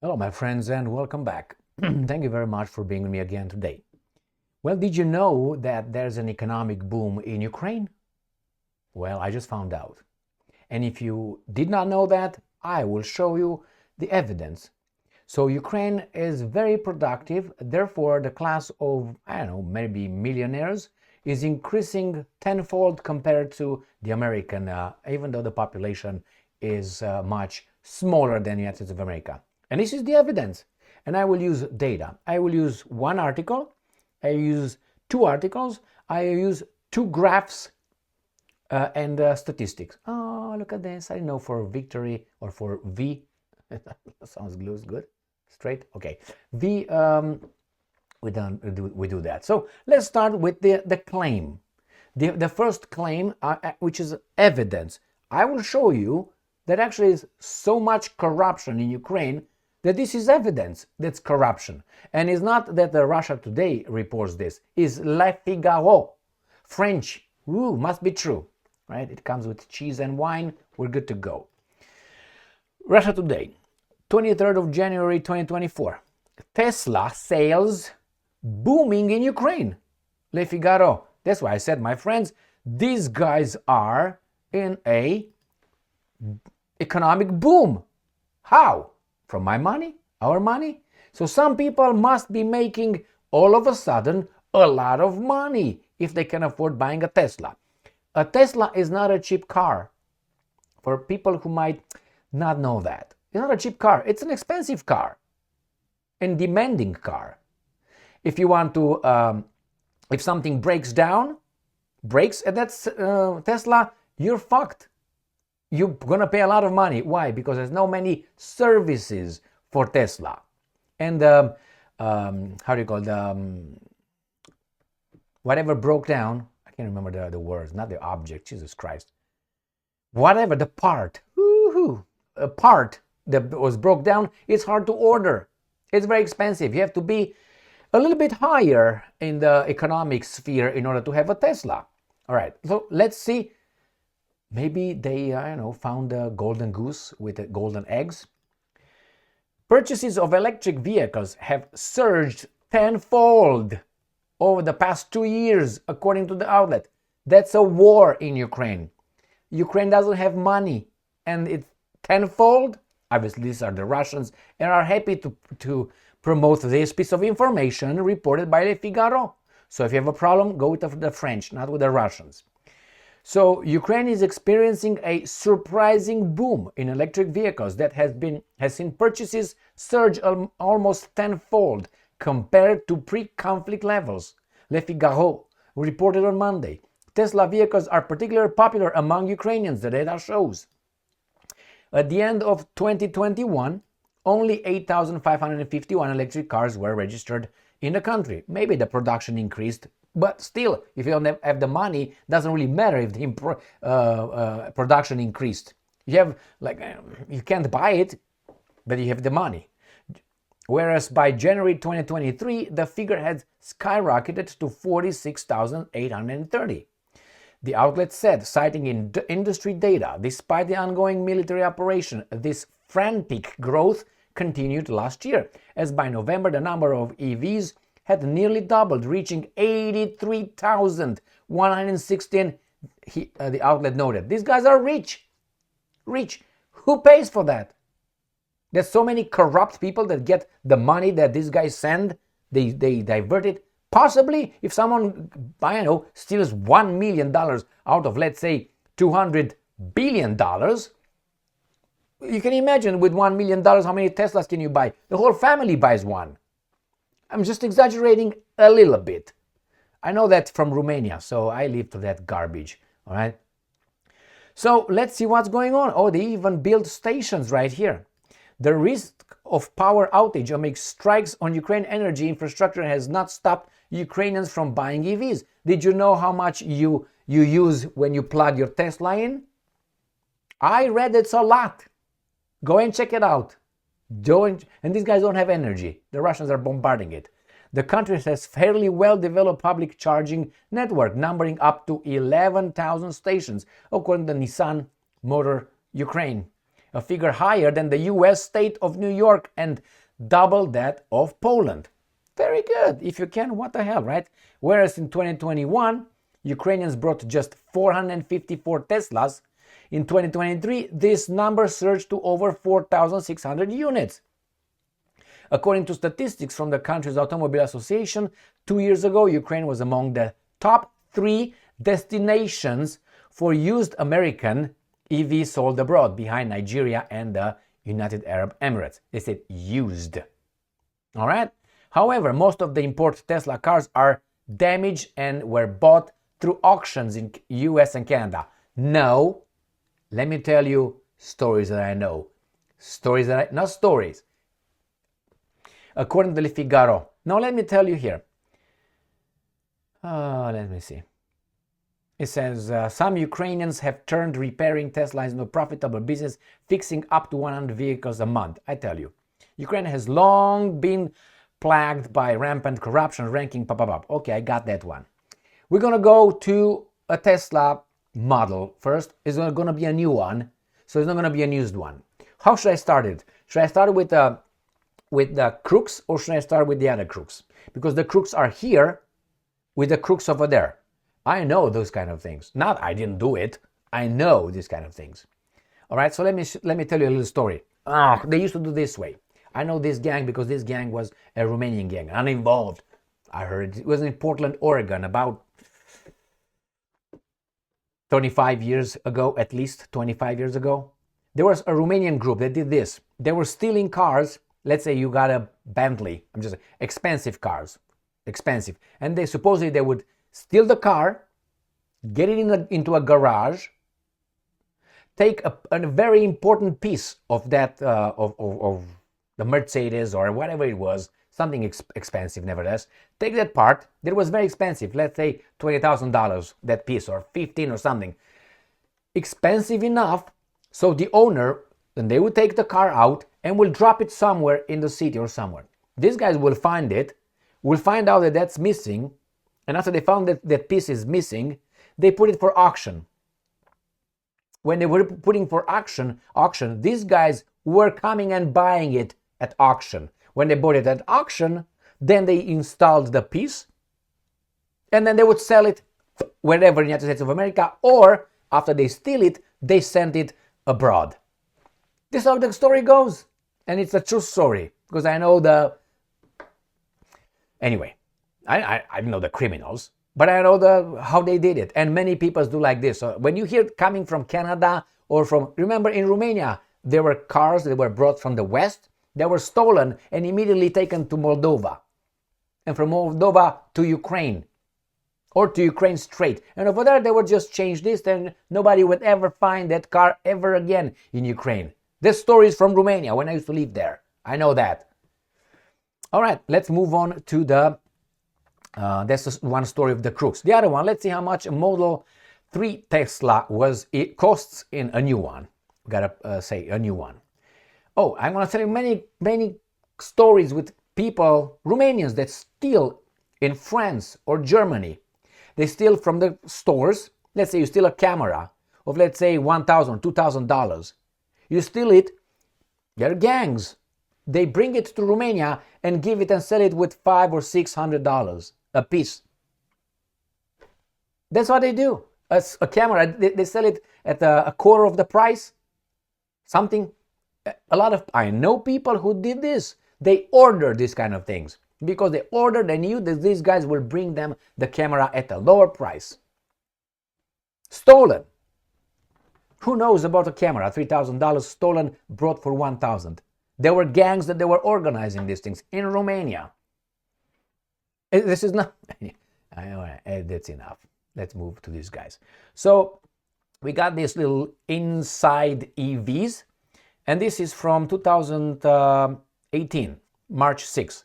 Hello, my friends, and welcome back. Thank you very much for being with me again today. Well, did you know that there's an economic boom in Ukraine? Well, I just found out. And if you did not know that, I will show you the evidence. So, Ukraine is very productive, therefore, the class of, I don't know, maybe millionaires is increasing tenfold compared to the American, even though the population is much smaller than the United States of America. And this is the evidence. And I will use data. I will use one article, I use two articles, I use two graphs and statistics. Oh, look at this. I know for victory or for V. Sounds good. Straight. Okay. V. We do that. So let's start with the claim. The first claim, which is evidence. I will show you that actually is so much corruption in Ukraine that this is evidence that's corruption. And it's not that the Russia Today reports this. It's Le Figaro, French. Ooh, must be true, right? It comes with cheese and wine. We're good to go. Russia Today, 23rd of January 2024. Tesla sales booming in Ukraine. Le Figaro. That's why I said, my friends, these guys are in a economic boom. How? From my money? Our money? So some people must be making all of a sudden a lot of money if they can afford buying a Tesla. A Tesla is not a cheap car. For people who might not know that, it's not a cheap car. It's an expensive car and demanding car. If you want to, if something breaks, and that's Tesla, you're fucked. You're gonna pay a lot of money. Why? Because there's no many services for Tesla. And how do you call it? Whatever broke down, I can't remember the words, not the object, Jesus Christ. Whatever, the part, a part that was broke down, it's hard to order. It's very expensive. You have to be a little bit higher in the economic sphere in order to have a Tesla. All right, so let's see. Maybe they, found a golden goose with the golden eggs. Purchases of electric vehicles have surged tenfold over the past 2 years, according to the outlet. That's a war in Ukraine. Ukraine doesn't have money, and it's tenfold. Obviously, these are the Russians, and are happy to promote this piece of information reported by Le Figaro. So if you have a problem, go with the French, not with the Russians. So Ukraine is experiencing a surprising boom in electric vehicles that has seen purchases surge almost tenfold compared to pre-conflict levels. Le Figaro reported on Monday. Tesla vehicles are particularly popular among Ukrainians, the data shows. At the end of 2021, only 8,551 electric cars were registered in the country. Maybe the production increased, but still, if you don't have the money, it doesn't really matter if the production increased. You can't buy it, but you have the money. Whereas by January 2023, the figure had skyrocketed to 46,830. The outlet said, citing industry data, despite the ongoing military operation, this frantic growth continued last year, as by November the number of EVs had nearly doubled, reaching 83,116, the outlet noted. These guys are rich. Rich. Who pays for that? There's so many corrupt people that get the money that these guys send. They divert it. Possibly, if someone, steals $1 million out of, let's say, $200 billion, you can imagine with $1 million how many Teslas can you buy? The whole family buys one. I'm just exaggerating a little bit. I know that from Romania, so I live to that garbage, all right? So let's see what's going on. Oh, they even build stations right here. The risk of power outage amid strikes on Ukraine energy infrastructure has not stopped Ukrainians from buying EVs. Did you know how much you use when you plug your Tesla in? I read it's a lot. Go and check it out. And these guys don't have energy. The Russians are bombarding it. The country has fairly well-developed public charging network, numbering up to 11,000 stations, according to Nissan Motor Ukraine. a figure higher than the US state of New York and double that of Poland. Very good. If you can, what the hell, right? Whereas in 2021, Ukrainians brought just 454 Teslas. In 2023, this number surged to over 4,600 units. According to statistics from the country's Automobile Association, 2 years ago, Ukraine was among the top 3 destinations for used American EVs sold abroad, behind Nigeria and the United Arab Emirates. They said used. All right? However, most of the imported Tesla cars are damaged and were bought through auctions in US and Canada. No, let me tell you stories that I know. Not stories. According to Le Figaro. Now let me tell you here. Let me see. It says, some Ukrainians have turned repairing Teslas into a profitable business, fixing up to 100 vehicles a month. I tell you, Ukraine has long been plagued by rampant corruption, ranking, Okay, I got that one. We're going to go to a Tesla model first. It's going to be a new one, so it's not going to be a used one. How should I start it? Should I start with the crooks, or should I start with the other crooks? Because the crooks are here with the crooks over there. I know those kind of things. Not I didn't do it. I know these kind of things. All right, so let me tell you a little story. They used to do this way. I know this gang because this gang was a Romanian gang, uninvolved. I heard it was in Portland, Oregon, about 25 years ago, at least 25 years ago. There was a Romanian group that did this. They were stealing cars. Let's say you got a Bentley. I'm just expensive cars, expensive, and they supposedly they would steal the car, get it into a garage, take a very important piece of that of the Mercedes or whatever it was, something expensive nevertheless, take that part that was very expensive, let's say $20,000 that piece, or 15 or something, expensive enough so the owner, then they would take the car out and will drop it somewhere in the city or somewhere. These guys will find it, will find out that that's missing, and after they found that that piece is missing, they put it for auction. When they were putting for auction, these guys were coming and buying it at auction. When they bought it at auction, then they installed the piece, and then they would sell it wherever in the United States of America, or after they steal it, they send it abroad. This is how the story goes, and it's a true story, because I know Anyway, I don't know the criminals, but I know how they did it, and many people do like this. So when you hear coming from Canada or remember in Romania, there were cars that were brought from the West that were stolen and immediately taken to Moldova, and from Moldova to Ukraine, or to Ukraine straight. And over there, they would just change this, and nobody would ever find that car ever again in Ukraine. This story is from Romania, when I used to live there. I know that. All right, let's move on to that's one story of the crooks. The other one, let's see how much a Model 3 Tesla it costs in a new one. Gotta say a new one. Oh, I'm gonna tell you many stories with people, Romanians, that steal in France or Germany. They steal from the stores. Let's say you steal a camera of, let's say, $1,000, $2,000. You steal it. They're gangs. They bring it to Romania and give it and sell it with $500 or $600 a piece. That's what they do. A camera, they sell it at a quarter of the price. Something. I know people who did this. They order these kind of things. Because they knew that these guys will bring them the camera at a lower price. Stolen. Who knows about a camera? $3,000 stolen, brought for $1,000. There were gangs that they were organizing these things in Romania. This is not... That's enough. Let's move to these guys. So we got these little inside EVs, and this is from 2018, March 6th.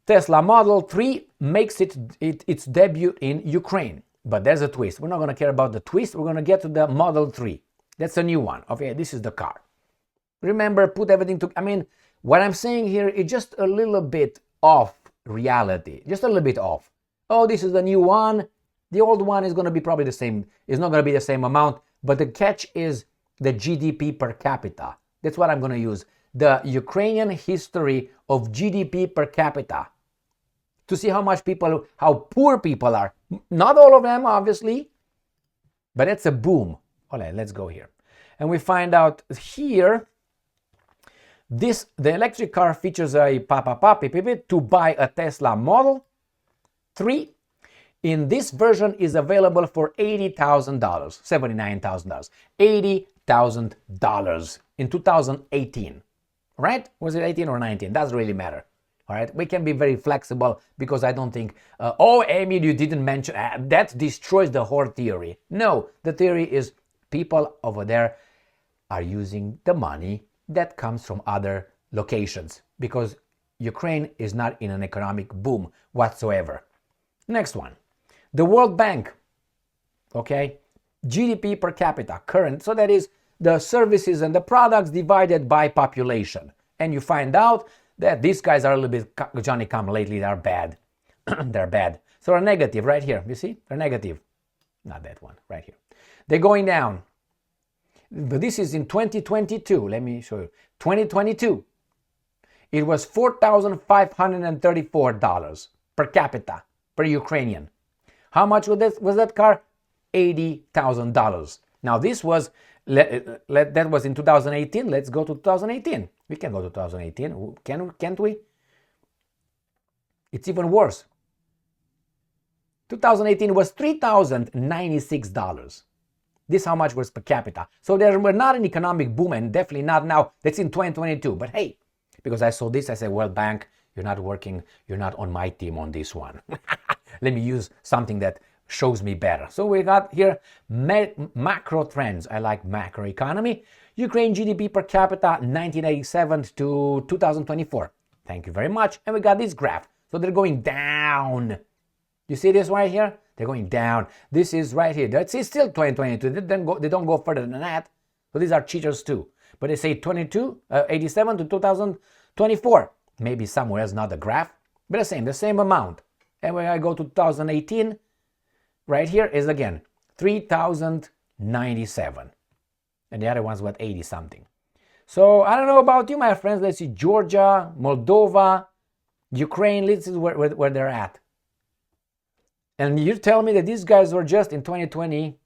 Tesla Model 3 makes its debut in Ukraine. But there's a twist. We're not going to care about the twist. We're going to get to the Model 3. That's a new one. Okay, this is the car. Remember, put everything to... what I'm saying here is just a little bit off reality. Just a little bit off. Oh, this is the new one. The old one is going to be probably the same. It's not going to be the same amount. But the catch is the GDP per capita. That's what I'm going to use. The Ukrainian history of GDP per capita. To see how poor people are. Not all of them, obviously, but it's a boom. All right, let's go here. And we find out here, the electric car features a to buy a Tesla Model 3. In this version is available for $80,000, $79,000, $80,000 in 2018, right? Was it 18 or 19? Doesn't really matter. All right, we can be very flexible because I don't think, oh, Amy, you didn't mention, that destroys the whole theory. No, the theory is people over there are using the money that comes from other locations because Ukraine is not in an economic boom whatsoever. Next one, the World Bank, okay, GDP per capita, current, so that is the services and the products divided by population. And you find out that these guys are a little bit Johnny come lately, they're bad. They're bad. So they're negative right here. You see? They're negative. Not that one, right here. They're going down. But this is in 2022. Let me show you. 2022. It was $4,534 per capita, per Ukrainian. How much was that car? $80,000. Now this was, that was in 2018. Let's go to 2018. We can go to 2018, can't we? It's even worse. 2018 was $3,096. This how much was per capita. So there were not an economic boom, and definitely not now. That's in 2022. But hey, because I saw this, I said, well, bank, you're not working, you're not on my team on this one. Let me use something that shows me better. So we got here macro trends. I like macro economy. Ukraine GDP per capita 1987 to 2024. Thank you very much. And we got this graph. So they're going down. You see this right here? They're going down. This is right here. That's still 2022. They don't go further than that. So these are cheaters too. But they say 87 to 2024. Maybe somewhere else, not the graph. But the same amount. And when I go to 2018, right here is again 3,097. And the other one's what, 80 something. So I don't know about you, my friends. Let's see, Georgia, Moldova, Ukraine. Let's see where they're at. And you tell me that these guys were just in 2020,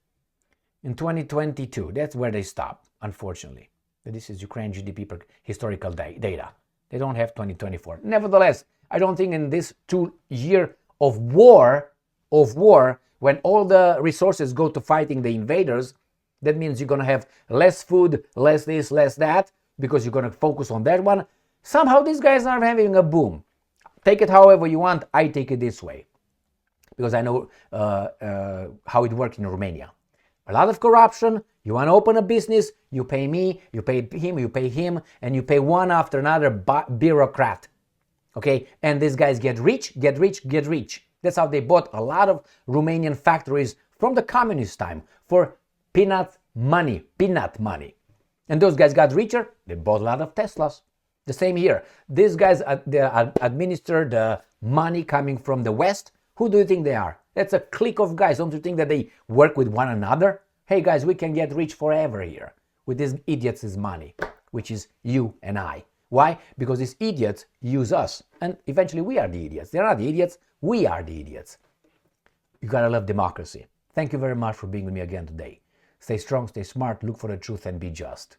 in 2022. That's where they stop, unfortunately. This is Ukraine GDP per historical data. They don't have 2024. Nevertheless, I don't think in this 2 year of war, when all the resources go to fighting the invaders, that means you're going to have less food, less this, less that, because you're going to focus on that one. Somehow these guys are having a boom. Take it however you want. I take it this way because I know how it works in Romania. A lot of corruption. You want to open a business, you pay me, you pay him, and you pay one after another bureaucrat. Okay? And these guys get rich. That's how they bought a lot of Romanian factories from the communist time for peanut money. And those guys got richer, they bought a lot of Teslas. The same here. These guys administer the money coming from the West. Who do you think they are? That's a clique of guys. Don't you think that they work with one another? Hey guys, we can get rich forever here with these idiots' money, which is you and I. Why? Because these idiots use us. And eventually we are the idiots. They're not the idiots. We are the idiots. You gotta love democracy. Thank you very much for being with me again today. Stay strong, stay smart, look for the truth, and be just.